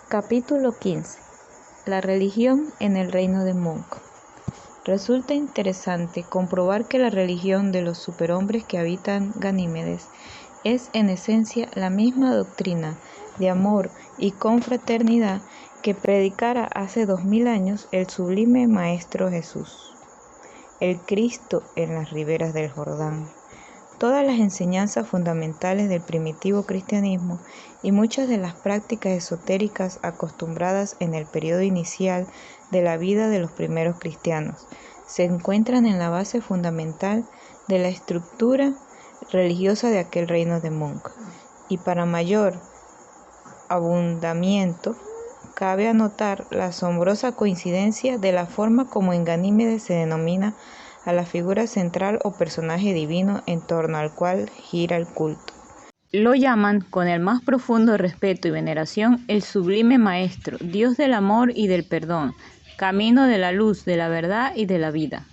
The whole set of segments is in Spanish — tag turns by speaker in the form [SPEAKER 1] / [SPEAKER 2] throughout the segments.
[SPEAKER 1] Capítulo 15. La religión en el reino de Munch. Resulta interesante comprobar que la religión de los superhombres que habitan Ganímedes es en esencia la misma doctrina de amor y confraternidad que predicara hace 2000 años el sublime Maestro Jesús, el Cristo en las riberas del Jordán. Todas las enseñanzas fundamentales del primitivo cristianismo y muchas de las prácticas esotéricas acostumbradas en el periodo inicial de la vida de los primeros cristianos se encuentran en la base fundamental de la estructura religiosa de aquel reino de Munch. Y para mayor abundamiento, cabe anotar la asombrosa coincidencia de la forma como en Ganímedes se denomina a la figura central o personaje divino en torno al cual gira el culto. Lo llaman, con el más profundo respeto y veneración, el sublime Maestro, Dios del amor y del perdón, camino de la luz, de la verdad y de la vida.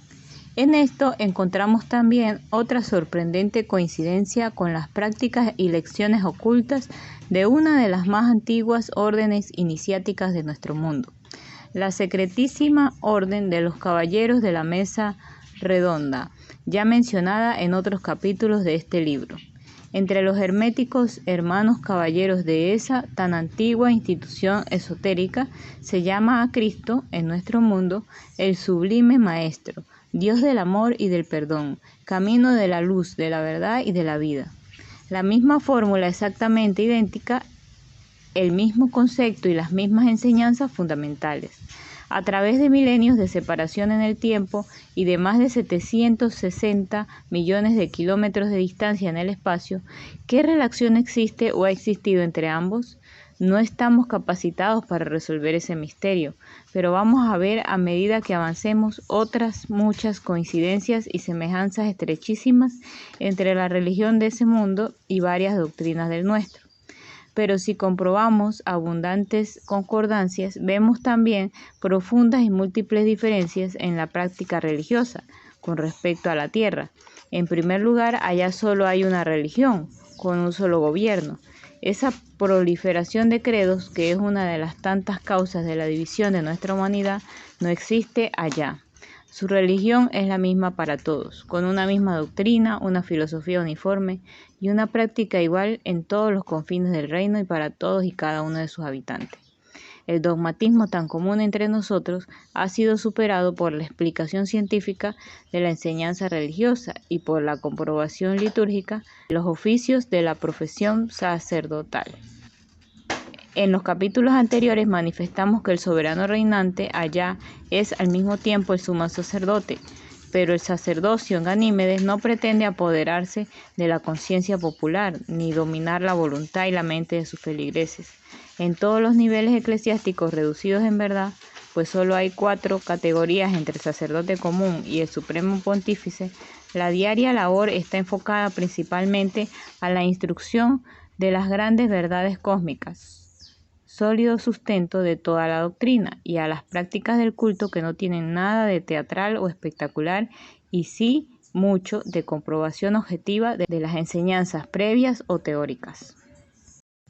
[SPEAKER 1] En esto encontramos también otra sorprendente coincidencia con las prácticas y lecciones ocultas de una de las más antiguas órdenes iniciáticas de nuestro mundo, la secretísima Orden de los Caballeros de la Mesa Redonda, ya mencionada en otros capítulos de este libro. Entre los herméticos hermanos caballeros de esa tan antigua institución esotérica se llama a Cristo, en nuestro mundo, el sublime Maestro, Dios del amor y del perdón, camino de la luz, de la verdad y de la vida. La misma fórmula exactamente idéntica, el mismo concepto y las mismas enseñanzas fundamentales. A través de milenios de separación en el tiempo y de más de 760 millones de kilómetros de distancia en el espacio, ¿qué relación existe o ha existido entre ambos? No estamos capacitados para resolver ese misterio, pero vamos a ver a medida que avancemos otras muchas coincidencias y semejanzas estrechísimas entre la religión de ese mundo y varias doctrinas del nuestro. Pero si comprobamos abundantes concordancias, vemos también profundas y múltiples diferencias en la práctica religiosa con respecto a la tierra. En primer lugar, allá solo hay una religión, con un solo gobierno. Esa proliferación de credos, que es una de las tantas causas de la división de nuestra humanidad, no existe allá. Su religión es la misma para todos, con una misma doctrina, una filosofía uniforme y una práctica igual en todos los confines del reino y para todos y cada uno de sus habitantes. El dogmatismo tan común entre nosotros ha sido superado por la explicación científica de la enseñanza religiosa y por la comprobación litúrgica de los oficios de la profesión sacerdotal. En los capítulos anteriores manifestamos que el soberano reinante allá es al mismo tiempo el sumo sacerdote, pero el sacerdocio en Ganímedes no pretende apoderarse de la conciencia popular ni dominar la voluntad y la mente de sus feligreses. En todos los niveles eclesiásticos reducidos en verdad, pues solo hay 4 categorías entre el sacerdote común y el supremo pontífice, la diaria labor está enfocada principalmente a la instrucción de las grandes verdades cósmicas, sólido sustento de toda la doctrina, y a las prácticas del culto que no tienen nada de teatral o espectacular y sí mucho de comprobación objetiva de las enseñanzas previas o teóricas.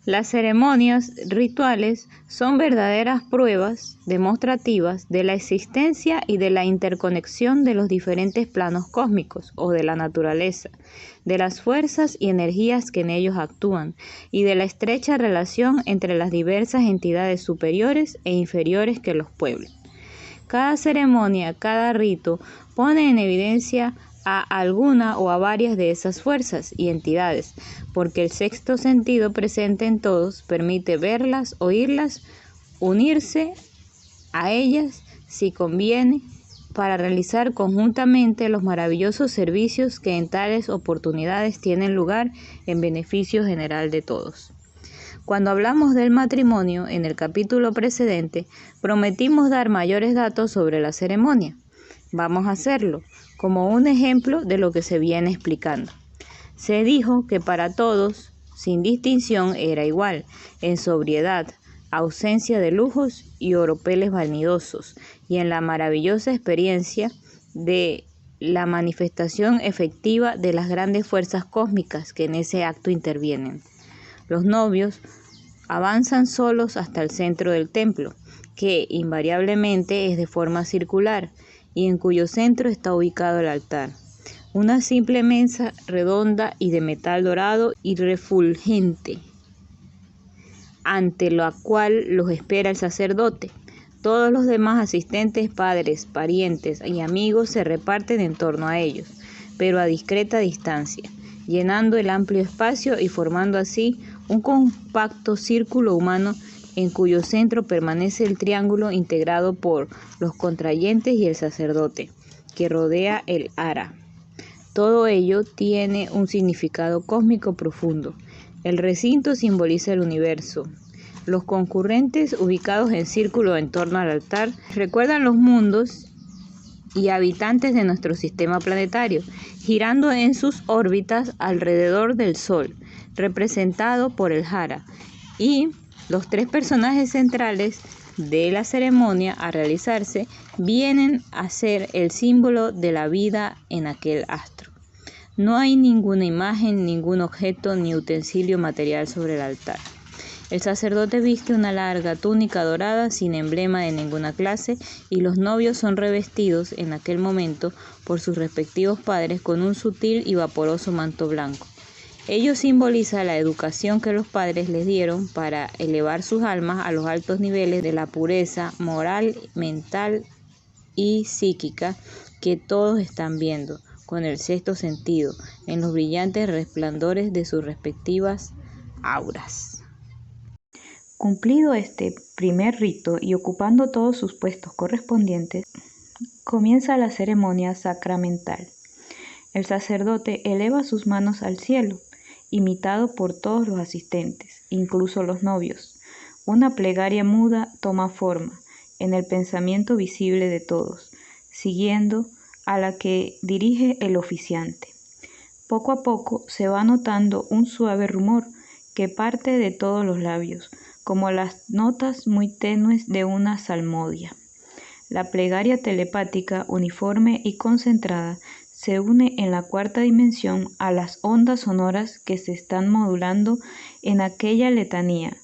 [SPEAKER 1] Las ceremonias rituales son verdaderas pruebas demostrativas de la existencia y de la interconexión de los diferentes planos cósmicos o de la naturaleza, de las fuerzas y energías que en ellos actúan y de la estrecha relación entre las diversas entidades superiores e inferiores que los pueblan. Cada ceremonia, cada rito pone en evidencia a alguna o a varias de esas fuerzas y entidades, porque el sexto sentido presente en todos permite verlas, oírlas, unirse a ellas si conviene, para realizar conjuntamente los maravillosos servicios que en tales oportunidades tienen lugar en beneficio general de todos. Cuando hablamos del matrimonio en el capítulo precedente, prometimos dar mayores datos sobre la ceremonia. Vamos a hacerlo como un ejemplo de lo que se viene explicando. Se dijo que para todos, sin distinción, era igual en sobriedad, ausencia de lujos y oropeles vanidosos, y en la maravillosa experiencia de la manifestación efectiva de las grandes fuerzas cósmicas que en ese acto intervienen. Los novios Avanzan solos hasta el centro del templo, que invariablemente es de forma circular y en cuyo centro está ubicado el altar. Una simple mesa redonda y de metal dorado y refulgente, ante la cual los espera el sacerdote. Todos los demás asistentes, padres, parientes y amigos se reparten en torno a ellos, pero a discreta distancia, llenando el amplio espacio y formando así un compacto círculo humano en cuyo centro permanece el triángulo integrado por los contrayentes y el sacerdote, que rodea el ara. Todo ello tiene un significado cósmico profundo. El recinto simboliza el universo. Los concurrentes, ubicados en círculo en torno al altar, recuerdan los mundos y habitantes de nuestro sistema planetario, girando en sus órbitas alrededor del Sol, representado por el Jara, y los tres personajes centrales de la ceremonia a realizarse vienen a ser el símbolo de la vida en aquel astro. No hay ninguna imagen, ningún objeto ni utensilio material sobre el altar. El sacerdote viste una larga túnica dorada sin emblema de ninguna clase y los novios son revestidos en aquel momento por sus respectivos padres con un sutil y vaporoso manto blanco. Ello simboliza la educación que los padres les dieron para elevar sus almas a los altos niveles de la pureza moral, mental y psíquica que todos están viendo con el sexto sentido en los brillantes resplandores de sus respectivas auras. Cumplido este primer rito y ocupando todos sus puestos correspondientes, comienza la ceremonia sacramental. El sacerdote eleva sus manos al cielo, imitado por todos los asistentes, incluso los novios. Una plegaria muda toma forma en el pensamiento visible de todos, siguiendo a la que dirige el oficiante. Poco a poco se va notando un suave rumor que parte de todos los labios, como las notas muy tenues de una salmodia. La plegaria telepática, uniforme y concentrada, se une en la cuarta dimensión a las ondas sonoras que se están modulando en aquella letanía,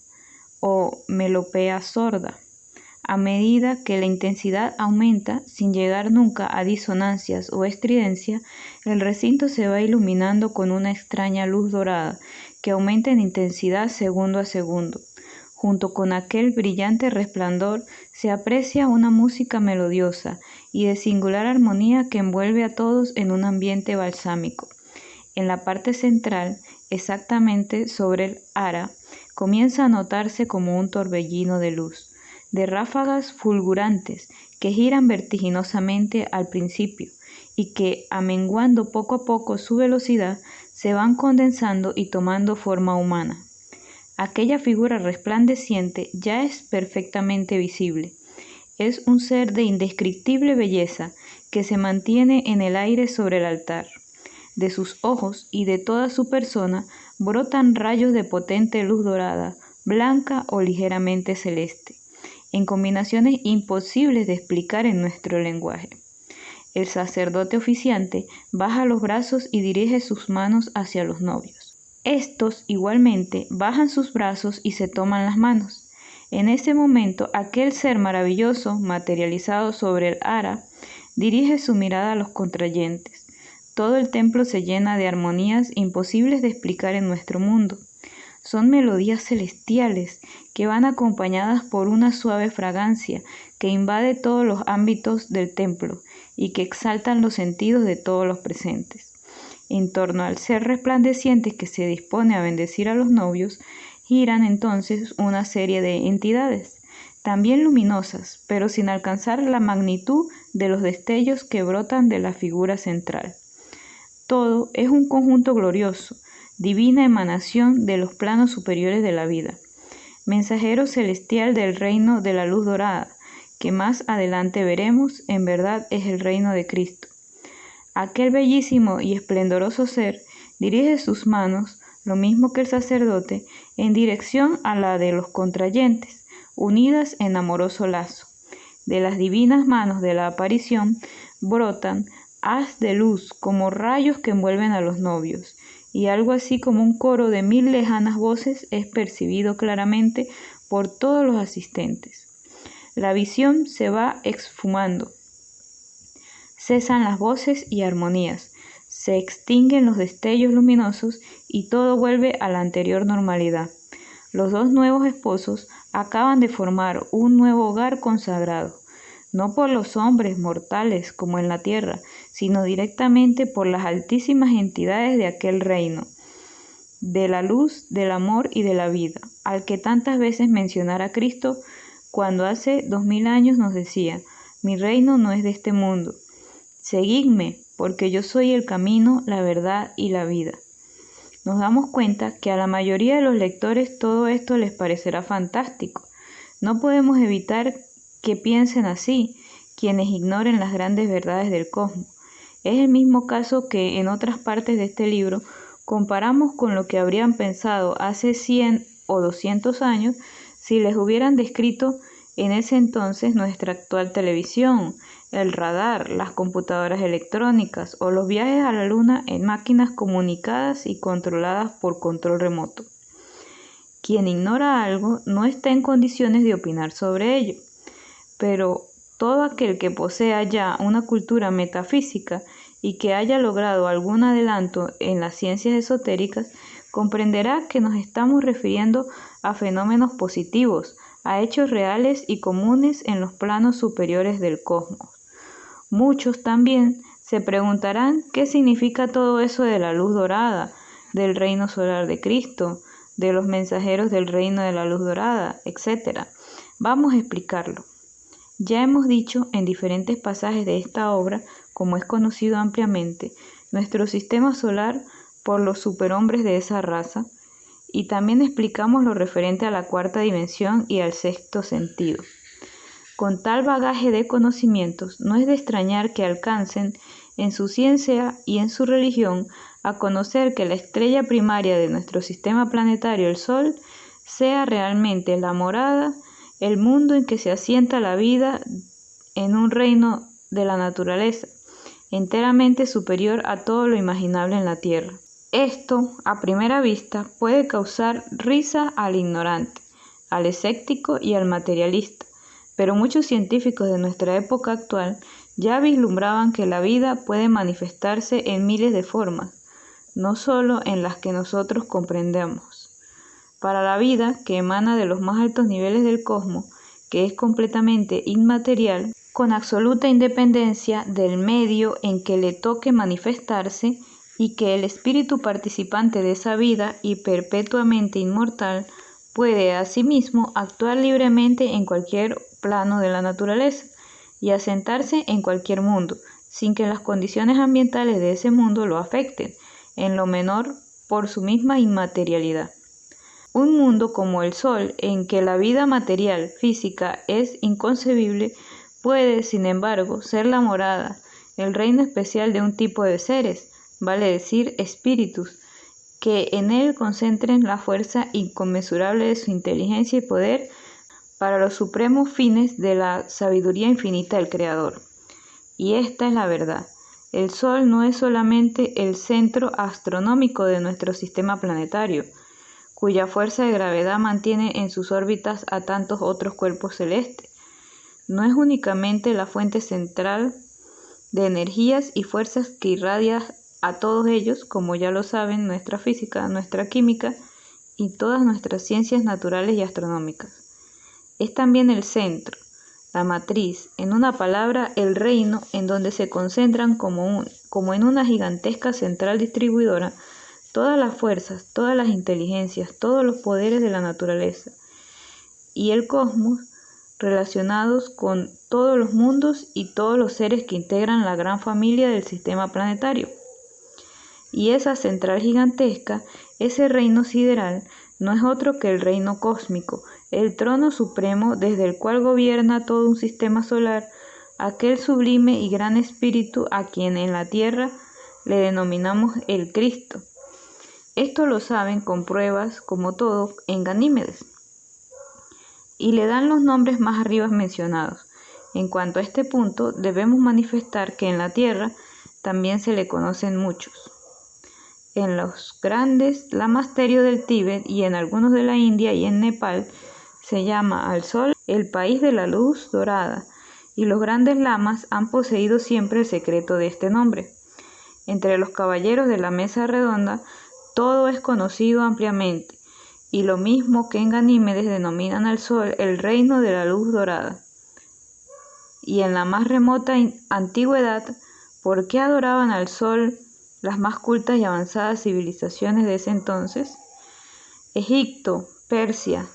[SPEAKER 1] o melopea sorda. A medida que la intensidad aumenta, sin llegar nunca a disonancias o estridencia, el recinto se va iluminando con una extraña luz dorada que aumenta en intensidad segundo a segundo. Junto con aquel brillante resplandor se aprecia una música melodiosa y de singular armonía que envuelve a todos en un ambiente balsámico. En la parte central, exactamente sobre el ara, comienza a notarse como un torbellino de luz, de ráfagas fulgurantes que giran vertiginosamente al principio y que, amenguando poco a poco su velocidad, se van condensando y tomando forma humana. Aquella figura resplandeciente ya es perfectamente visible. Es un ser de indescriptible belleza que se mantiene en el aire sobre el altar. De sus ojos y de toda su persona brotan rayos de potente luz dorada, blanca o ligeramente celeste, en combinaciones imposibles de explicar en nuestro lenguaje. El sacerdote oficiante baja los brazos y dirige sus manos hacia los novios. Estos igualmente bajan sus brazos y se toman las manos. En ese momento, aquel ser maravilloso, materializado sobre el ara, dirige su mirada a los contrayentes. Todo el templo se llena de armonías imposibles de explicar en nuestro mundo. Son melodías celestiales que van acompañadas por una suave fragancia que invade todos los ámbitos del templo y que exaltan los sentidos de todos los presentes. En torno al ser resplandeciente que se dispone a bendecir a los novios, giran entonces una serie de entidades, también luminosas, pero sin alcanzar la magnitud de los destellos que brotan de la figura central. Todo es un conjunto glorioso, divina emanación de los planos superiores de la vida, mensajero celestial del reino de la luz dorada, que más adelante veremos, en verdad es el reino de Cristo. Aquel bellísimo y esplendoroso ser dirige sus manos, lo mismo que el sacerdote, en dirección a la de los contrayentes, unidas en amoroso lazo. De las divinas manos de la aparición brotan haz de luz como rayos que envuelven a los novios, y algo así como un coro de 1000 lejanas voces es percibido claramente por todos los asistentes. La visión se va esfumando. Cesan las voces y armonías, se extinguen los destellos luminosos y todo vuelve a la anterior normalidad. Los dos nuevos esposos acaban de formar un nuevo hogar consagrado, no por los hombres mortales como en la tierra, sino directamente por las altísimas entidades de aquel reino, de la luz, del amor y de la vida, al que tantas veces mencionara Cristo cuando hace 2000 años nos decía: mi reino no es de este mundo. Seguidme, porque yo soy el camino, la verdad y la vida. Nos damos cuenta que a la mayoría de los lectores todo esto les parecerá fantástico. No podemos evitar que piensen así quienes ignoren las grandes verdades del cosmos. Es el mismo caso que en otras partes de este libro comparamos con lo que habrían pensado hace 100 o 200 años si les hubieran descrito en ese entonces nuestra actual televisión, el radar, las computadoras electrónicas o los viajes a la luna en máquinas comunicadas y controladas por control remoto. Quien ignora algo no está en condiciones de opinar sobre ello, pero todo aquel que posea ya una cultura metafísica y que haya logrado algún adelanto en las ciencias esotéricas comprenderá que nos estamos refiriendo a fenómenos positivos, a hechos reales y comunes en los planos superiores del cosmos. Muchos también se preguntarán qué significa todo eso de la luz dorada, del reino solar de Cristo, de los mensajeros del reino de la luz dorada, etc. Vamos a explicarlo. Ya hemos dicho en diferentes pasajes de esta obra, como es conocido ampliamente, nuestro sistema solar por los superhombres de esa raza, y también explicamos lo referente a la cuarta dimensión y al sexto sentido. Con tal bagaje de conocimientos, no es de extrañar que alcancen en su ciencia y en su religión a conocer que la estrella primaria de nuestro sistema planetario, el Sol, sea realmente la morada, el mundo en que se asienta la vida en un reino de la naturaleza, enteramente superior a todo lo imaginable en la Tierra. Esto, a primera vista, puede causar risa al ignorante, al escéptico y al materialista, pero muchos científicos de nuestra época actual ya vislumbraban que la vida puede manifestarse en miles de formas, no solo en las que nosotros comprendemos. Para la vida, que emana de los más altos niveles del cosmos, que es completamente inmaterial, con absoluta independencia del medio en que le toque manifestarse, y que el espíritu participante de esa vida y perpetuamente inmortal puede asimismo actuar libremente en cualquier plano de la naturaleza y asentarse en cualquier mundo, sin que las condiciones ambientales de ese mundo lo afecten, en lo menor por su misma inmaterialidad. Un mundo como el Sol, en que la vida material, física, es inconcebible, puede, sin embargo, ser la morada, el reino especial de un tipo de seres, vale decir espíritus, que en él concentren la fuerza inconmensurable de su inteligencia y poder para los supremos fines de la sabiduría infinita del Creador. Y esta es la verdad. El Sol no es solamente el centro astronómico de nuestro sistema planetario, cuya fuerza de gravedad mantiene en sus órbitas a tantos otros cuerpos celestes. No es únicamente la fuente central de energías y fuerzas que irradia a todos ellos, como ya lo saben nuestra física, nuestra química y todas nuestras ciencias naturales y astronómicas. Es también el centro, la matriz, en una palabra, el reino en donde se concentran como en una gigantesca central distribuidora todas las fuerzas, todas las inteligencias, todos los poderes de la naturaleza y el cosmos relacionados con todos los mundos y todos los seres que integran la gran familia del sistema planetario. Y esa central gigantesca, ese reino sideral, no es otro que el reino cósmico, el trono supremo desde el cual gobierna todo un sistema solar, aquel sublime y gran espíritu a quien en la tierra le denominamos el Cristo. Esto lo saben con pruebas, como todo, en Ganímedes, y le dan los nombres más arriba mencionados. En cuanto a este punto, debemos manifestar que en la tierra también se le conocen muchos. En los grandes lamasterio del Tíbet y en algunos de la India y en Nepal se llama al sol el país de la luz dorada, y los grandes lamas han poseído siempre el secreto de este nombre. Entre los caballeros de la mesa redonda todo es conocido ampliamente, y lo mismo que en Ganímedes denominan al sol el reino de la luz dorada. Y en la más remota antigüedad, ¿por qué adoraban al sol las más cultas y avanzadas civilizaciones de ese entonces? Egipto, Persia,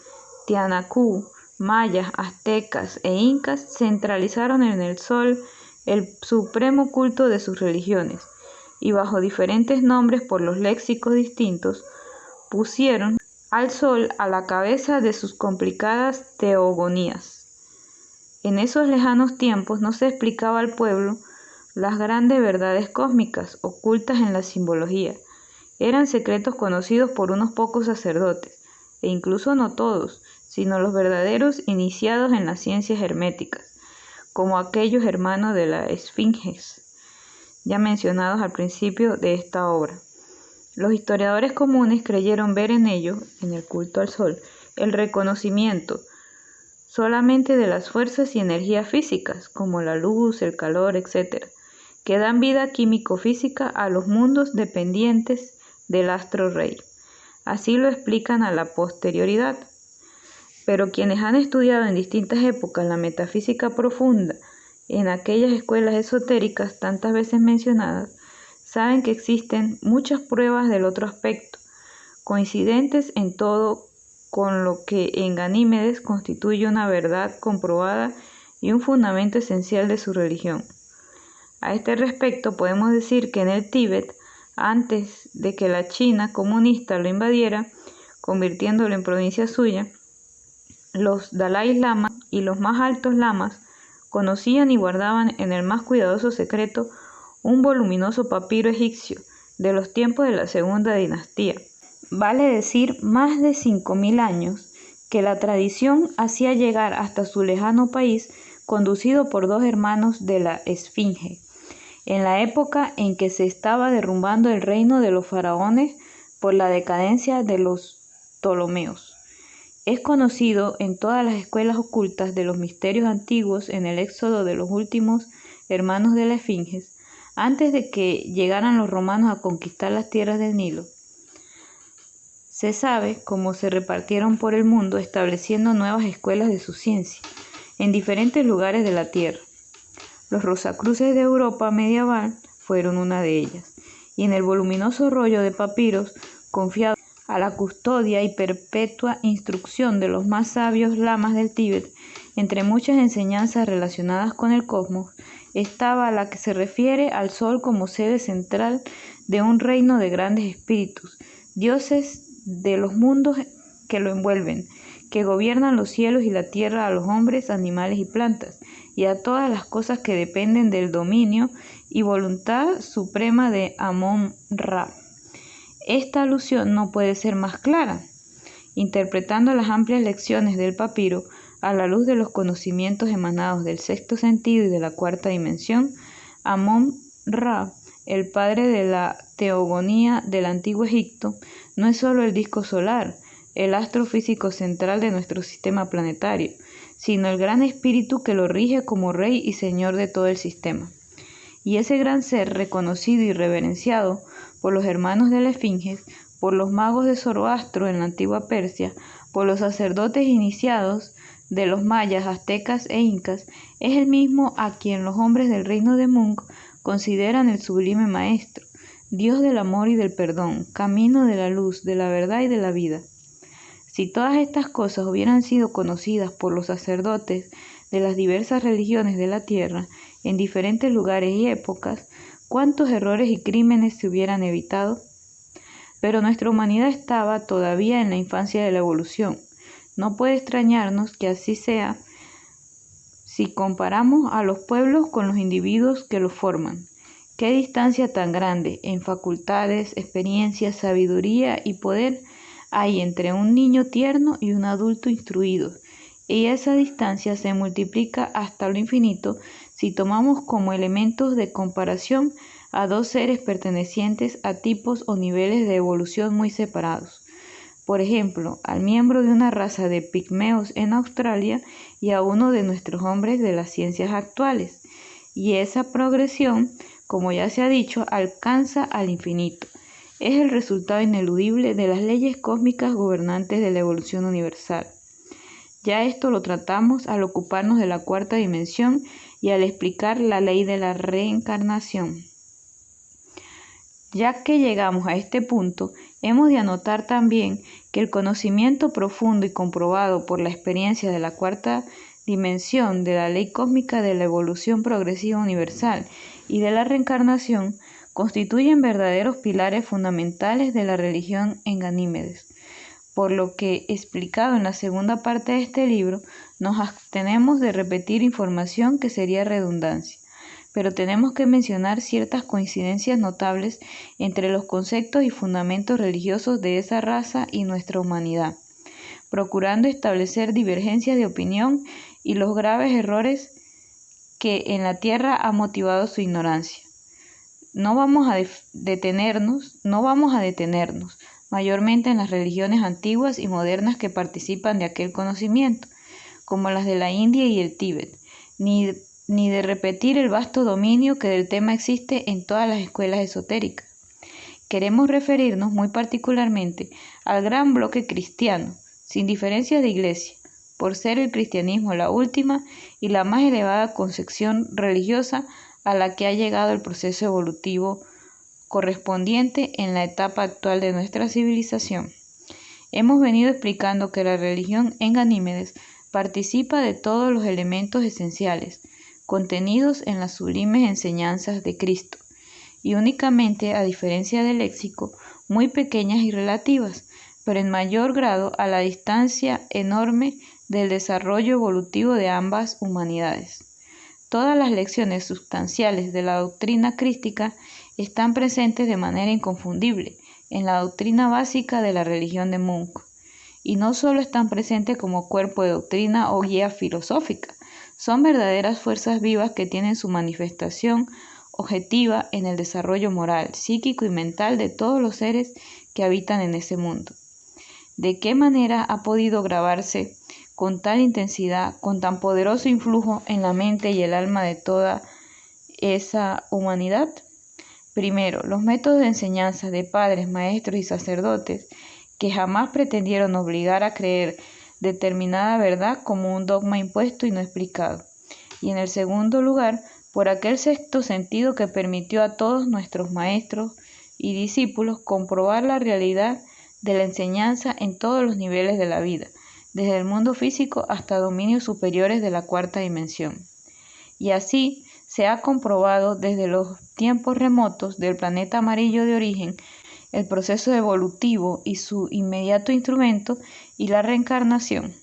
[SPEAKER 1] Tiahuanaco, mayas, aztecas e incas centralizaron en el sol el supremo culto de sus religiones, y bajo diferentes nombres por los léxicos distintos, pusieron al sol a la cabeza de sus complicadas teogonías. En esos lejanos tiempos no se explicaba al pueblo las grandes verdades cósmicas ocultas en la simbología. Eran secretos conocidos por unos pocos sacerdotes, e incluso no todos, sino los verdaderos iniciados en las ciencias herméticas, como aquellos hermanos de la Esfinges, ya mencionados al principio de esta obra. Los historiadores comunes creyeron ver en ello, en el culto al sol, el reconocimiento solamente de las fuerzas y energías físicas, como la luz, el calor, etc., que dan vida químico-física a los mundos dependientes del astro rey. Así lo explican a la posterioridad. Pero quienes han estudiado en distintas épocas la metafísica profunda en aquellas escuelas esotéricas tantas veces mencionadas, saben que existen muchas pruebas del otro aspecto, coincidentes en todo con lo que en Ganímedes constituye una verdad comprobada y un fundamento esencial de su religión. A este respecto podemos decir que en el Tíbet, antes de que la China comunista lo invadiera, convirtiéndolo en provincia suya, los Dalai Lama y los más altos lamas conocían y guardaban en el más cuidadoso secreto un voluminoso papiro egipcio de los tiempos de la segunda dinastía. Vale decir más de 5.000 años, que la tradición hacía llegar hasta su lejano país conducido por dos hermanos de la Esfinge, en la época en que se estaba derrumbando el reino de los faraones por la decadencia de los Ptolomeos. Es conocido en todas las escuelas ocultas de los misterios antiguos en el éxodo de los últimos hermanos de la Esfinges, antes de que llegaran los romanos a conquistar las tierras del Nilo. Se sabe cómo se repartieron por el mundo estableciendo nuevas escuelas de su ciencia en diferentes lugares de la tierra. Los Rosacruces de Europa medieval fueron una de ellas, y en el voluminoso rollo de papiros confiado a la custodia y perpetua instrucción de los más sabios lamas del Tíbet, entre muchas enseñanzas relacionadas con el cosmos, estaba la que se refiere al sol como sede central de un reino de grandes espíritus, dioses de los mundos que lo envuelven, que gobiernan los cielos y la tierra a los hombres, animales y plantas, y a todas las cosas que dependen del dominio y voluntad suprema de Amón-Ra. Esta alusión no puede ser más clara. Interpretando las amplias lecciones del papiro a la luz de los conocimientos emanados del sexto sentido y de la cuarta dimensión, Amón-Ra, el padre de la teogonía del antiguo Egipto, no es solo el disco solar, el astro físico central de nuestro sistema planetario, sino el gran espíritu que lo rige como rey y señor de todo el sistema. Y ese gran ser, reconocido y reverenciado por los hermanos de la Esfinge, por los magos de Zoroastro en la antigua Persia, por los sacerdotes iniciados de los mayas, aztecas e incas, es el mismo a quien los hombres del reino de Munk consideran el sublime maestro, Dios del amor y del perdón, camino de la luz, de la verdad y de la vida. Si todas estas cosas hubieran sido conocidas por los sacerdotes de las diversas religiones de la tierra, en diferentes lugares y épocas, ¿cuántos errores y crímenes se hubieran evitado? Pero nuestra humanidad estaba todavía en la infancia de la evolución. No puede extrañarnos que así sea si comparamos a los pueblos con los individuos que los forman. ¿Qué distancia tan grande en facultades, experiencia, sabiduría y poder hay entre un niño tierno y un adulto instruido? Y esa distancia se multiplica hasta lo infinito si tomamos como elementos de comparación a dos seres pertenecientes a tipos o niveles de evolución muy separados. Por ejemplo, al miembro de una raza de pigmeos en Australia y a uno de nuestros hombres de las ciencias actuales. Y esa progresión, como ya se ha dicho, alcanza al infinito. Es el resultado ineludible de las leyes cósmicas gobernantes de la evolución universal. Ya esto lo tratamos al ocuparnos de la cuarta dimensión y al explicar la ley de la reencarnación. Ya que llegamos a este punto, hemos de anotar también que el conocimiento profundo y comprobado por la experiencia de la cuarta dimensión de la ley cósmica de la evolución progresiva universal y de la reencarnación constituyen verdaderos pilares fundamentales de la religión en Ganímedes. Por lo que, explicado en la segunda parte de este libro, nos abstenemos de repetir información que sería redundancia, pero tenemos que mencionar ciertas coincidencias notables entre los conceptos y fundamentos religiosos de esa raza y nuestra humanidad, procurando establecer divergencias de opinión y los graves errores que en la Tierra ha motivado su ignorancia. No vamos a detenernos, mayormente en las religiones antiguas y modernas que participan de aquel conocimiento, como las de la India y el Tíbet, ni de repetir el vasto dominio que del tema existe en todas las escuelas esotéricas. Queremos referirnos muy particularmente al gran bloque cristiano, sin diferencias de iglesia, por ser el cristianismo la última y la más elevada concepción religiosa a la que ha llegado el proceso evolutivo correspondiente en la etapa actual de nuestra civilización. Hemos venido explicando que la religión en Ganímedes participa de todos los elementos esenciales contenidos en las sublimes enseñanzas de Cristo, y únicamente, a diferencia del léxico, muy pequeñas y relativas, pero en mayor grado a la distancia enorme del desarrollo evolutivo de ambas humanidades. Todas las lecciones sustanciales de la doctrina crística están presentes de manera inconfundible en la doctrina básica de la religión de Munk, y no solo están presentes como cuerpo de doctrina o guía filosófica, son verdaderas fuerzas vivas que tienen su manifestación objetiva en el desarrollo moral, psíquico y mental de todos los seres que habitan en ese mundo. ¿De qué manera ha podido grabarse con tal intensidad, con tan poderoso influjo en la mente y el alma de toda esa humanidad? Primero, los métodos de enseñanza de padres, maestros y sacerdotes que jamás pretendieron obligar a creer determinada verdad como un dogma impuesto y no explicado. Y en el segundo lugar, por aquel sexto sentido que permitió a todos nuestros maestros y discípulos comprobar la realidad de la enseñanza en todos los niveles de la vida, desde el mundo físico hasta dominios superiores de la cuarta dimensión. Y así se ha comprobado desde los tiempos remotos del planeta amarillo de origen el proceso evolutivo y su inmediato instrumento y la reencarnación.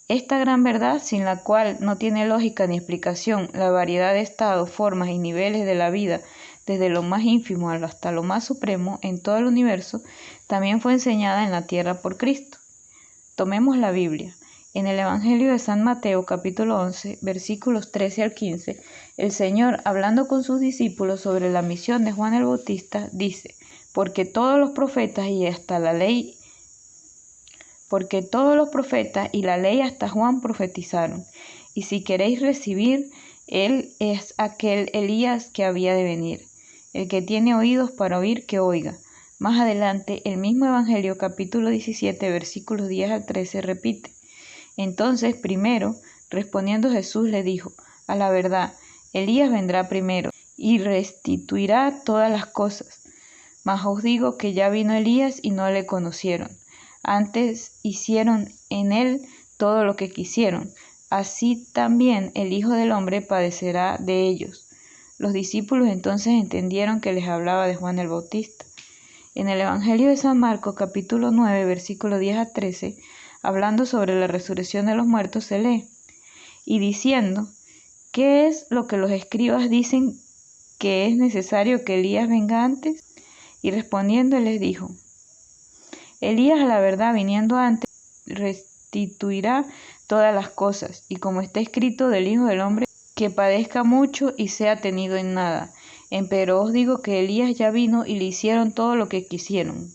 [SPEAKER 1] Esta gran verdad, sin la cual no tiene lógica ni explicación la variedad de estados, formas y niveles de la vida, desde lo más ínfimo hasta lo más supremo en todo el universo, también fue enseñada en la tierra por Cristo. Tomemos la Biblia. En el Evangelio de San Mateo, capítulo 11, versículos 13 al 15, el Señor, hablando con sus discípulos sobre la misión de Juan el Bautista, dice: porque todos los profetas y la ley hasta Juan profetizaron, y si queréis recibir, él es aquel Elías que había de venir. El que tiene oídos para oír, que oiga. Más adelante, el mismo Evangelio, capítulo 17, versículos 10 al 13, repite: entonces, primero, respondiendo Jesús, le dijo: a la verdad, Elías vendrá primero, y restituirá todas las cosas. Mas os digo que ya vino Elías y no le conocieron. Antes hicieron en él todo lo que quisieron. Así también el Hijo del Hombre padecerá de ellos. Los discípulos entonces entendieron que les hablaba de Juan el Bautista. En el Evangelio de San Marcos, capítulo 9, versículos 10 a 13, hablando sobre la resurrección de los muertos, se lee: y diciendo: ¿qué es lo que los escribas dicen que es necesario que Elías venga antes? Y respondiendo les dijo: Elías, a la verdad, viniendo antes, restituirá todas las cosas, y como está escrito del Hijo del Hombre, que padezca mucho y sea tenido en nada. Empero os digo que Elías ya vino y le hicieron todo lo que quisieron,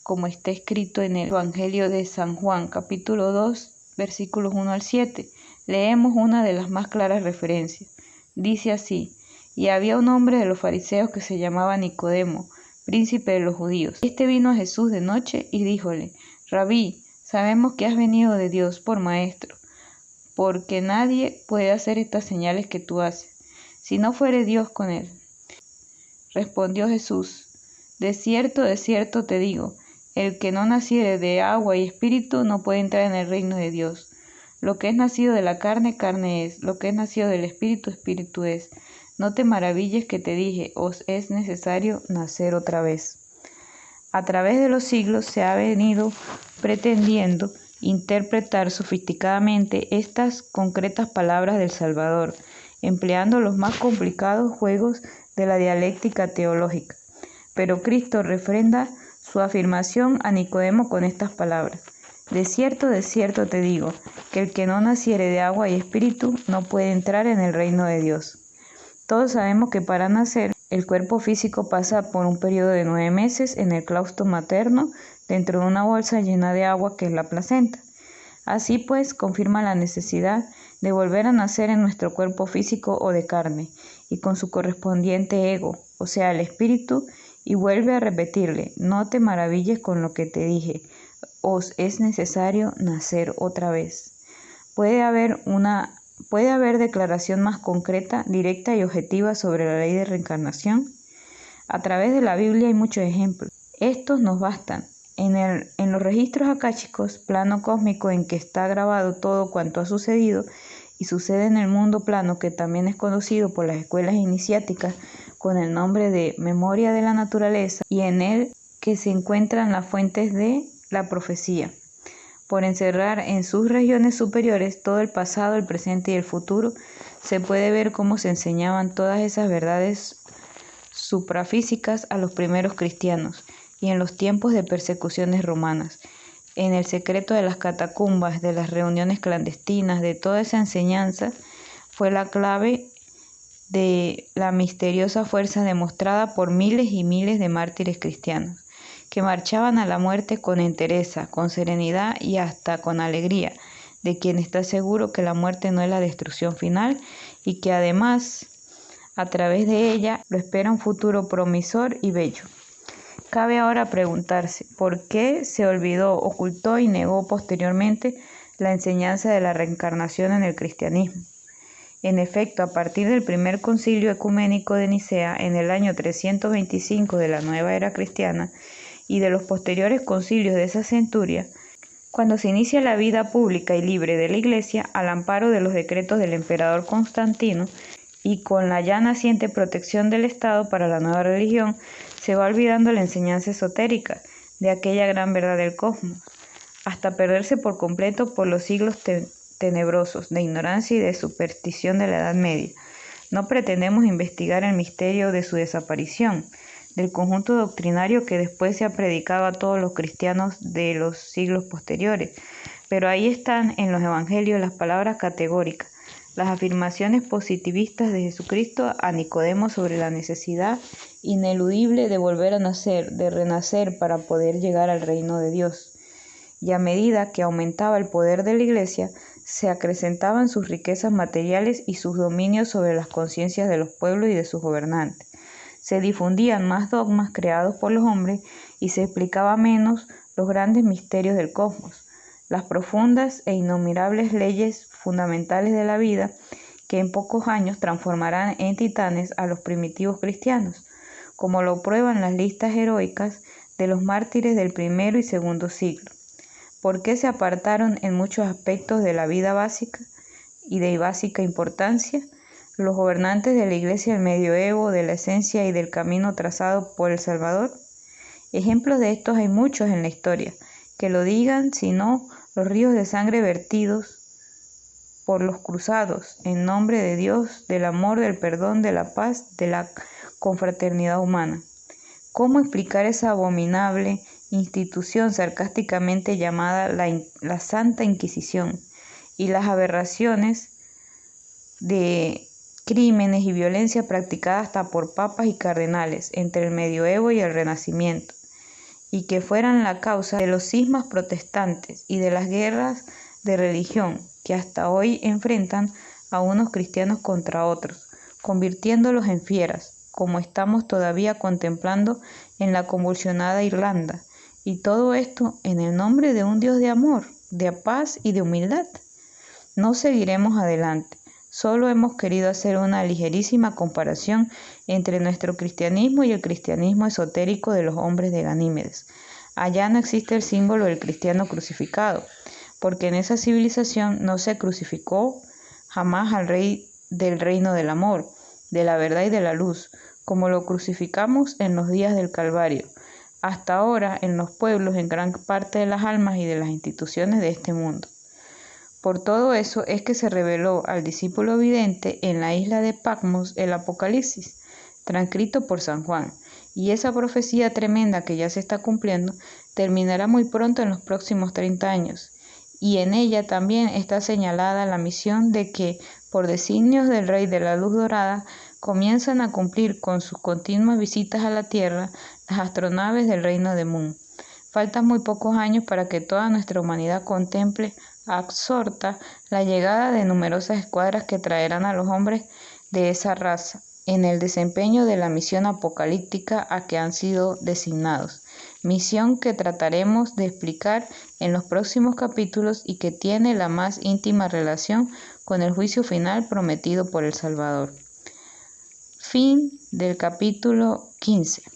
[SPEAKER 1] como está escrito en el Evangelio de San Juan, capítulo 2, versículos 1 al 7. Leemos una de las más claras referencias. Dice así: y había un hombre de los fariseos que se llamaba Nicodemo, príncipe de los judíos. Este vino a Jesús de noche y díjole: Rabí, sabemos que has venido de Dios por maestro, porque nadie puede hacer estas señales que tú haces, si no fuere Dios con él. Respondió Jesús: de cierto te digo, el que no naciere de agua y espíritu no puede entrar en el reino de Dios. Lo que es nacido de la carne, carne es; lo que es nacido del espíritu, espíritu es. No te maravilles que te dije, os es necesario nacer otra vez. A través de los siglos se ha venido pretendiendo interpretar sofisticadamente estas concretas palabras del Salvador, empleando los más complicados juegos de la dialéctica teológica. Pero Cristo refrenda su afirmación a Nicodemo con estas palabras: de cierto te digo, que el que no naciere de agua y espíritu no puede entrar en el reino de Dios. Todos sabemos que para nacer, el cuerpo físico pasa por un periodo de 9 meses en el claustro materno, dentro de una bolsa llena de agua que es la placenta. Así pues, confirma la necesidad de volver a nacer en nuestro cuerpo físico o de carne, y con su correspondiente ego, o sea, el espíritu, y vuelve a repetirle: no te maravilles con lo que te dije, os es necesario nacer otra vez. Puede haber declaración más concreta, directa y objetiva sobre la ley de reencarnación. A través de la Biblia hay muchos ejemplos. Estos nos bastan. En los registros akáshicos, plano cósmico en que está grabado todo cuanto ha sucedido y sucede en el mundo plano, que también es conocido por las escuelas iniciáticas con el nombre de memoria de la naturaleza, y en él que se encuentran las fuentes de la profecía, por encerrar en sus regiones superiores todo el pasado, el presente y el futuro, se puede ver cómo se enseñaban todas esas verdades suprafísicas a los primeros cristianos y en los tiempos de persecuciones romanas. En el secreto de las catacumbas, de las reuniones clandestinas, de toda esa enseñanza, fue la clave de la misteriosa fuerza demostrada por miles y miles de mártires cristianos, que marchaban a la muerte con entereza, con serenidad y hasta con alegría, de quien está seguro que la muerte no es la destrucción final y que además, a través de ella, lo espera un futuro promisor y bello. Cabe ahora preguntarse, ¿por qué se olvidó, ocultó y negó posteriormente la enseñanza de la reencarnación en el cristianismo? En efecto, a partir del primer concilio ecuménico de Nicea, en el año 325 de la nueva era cristiana, y de los posteriores concilios de esa centuria, cuando se inicia la vida pública y libre de la Iglesia, al amparo de los decretos del emperador Constantino, y con la ya naciente protección del Estado para la nueva religión, se va olvidando la enseñanza esotérica de aquella gran verdad del cosmos, hasta perderse por completo por los siglos tenebrosos de ignorancia y de superstición de la Edad Media. No pretendemos investigar el misterio de su desaparición, del conjunto doctrinario que después se ha predicado a todos los cristianos de los siglos posteriores, pero ahí están en los evangelios las palabras categóricas, las afirmaciones positivistas de Jesucristo a Nicodemo sobre la necesidad ineludible de volver a nacer, de renacer para poder llegar al reino de Dios. Y a medida que aumentaba el poder de la Iglesia, se acrecentaban sus riquezas materiales y sus dominios sobre las conciencias de los pueblos y de sus gobernantes. Se difundían más dogmas creados por los hombres y se explicaba menos los grandes misterios del cosmos, las profundas e innumerables leyes fundamentales de la vida que en pocos años transformarán en titanes a los primitivos cristianos, como lo prueban las listas heroicas de los mártires del primero y segundo siglo. ¿Por qué se apartaron en muchos aspectos de la vida básica y de básica importancia los gobernantes de la Iglesia del medioevo, de la esencia y del camino trazado por el Salvador? Ejemplos de estos hay muchos en la historia, que lo digan, si no, los ríos de sangre vertidos por los cruzados, en nombre de Dios, del amor, del perdón, de la paz, de la confraternidad humana. ¿Cómo explicar esa abominable institución sarcásticamente llamada la Santa Inquisición y las aberraciones de crímenes y violencia practicada hasta por papas y cardenales entre el medioevo y el Renacimiento, y que fueran la causa de los cismas protestantes y de las guerras de religión que hasta hoy enfrentan a unos cristianos contra otros, convirtiéndolos en fieras, como estamos todavía contemplando en la convulsionada Irlanda, y todo esto en el nombre de un Dios de amor, de paz y de humildad. No seguiremos adelante. Solo hemos querido hacer una ligerísima comparación entre nuestro cristianismo y el cristianismo esotérico de los hombres de Ganímedes. Allá no existe el símbolo del cristiano crucificado, porque en esa civilización no se crucificó jamás al Rey del reino del amor, de la verdad y de la luz, como lo crucificamos en los días del Calvario, hasta ahora en los pueblos, en gran parte de las almas y de las instituciones de este mundo. Por todo eso es que se reveló al discípulo vidente en la isla de Patmos el Apocalipsis, transcrito por San Juan, y esa profecía tremenda que ya se está cumpliendo terminará muy pronto en los próximos 30 años, y en ella también está señalada la misión de que, por designios del Rey de la Luz Dorada, comienzan a cumplir con sus continuas visitas a la Tierra las astronaves del reino de Mun. Faltan muy pocos años para que toda nuestra humanidad contemple absorta la llegada de numerosas escuadras que traerán a los hombres de esa raza en el desempeño de la misión apocalíptica a que han sido designados, misión que trataremos de explicar en los próximos capítulos y que tiene la más íntima relación con el juicio final prometido por el Salvador. Fin del capítulo 15.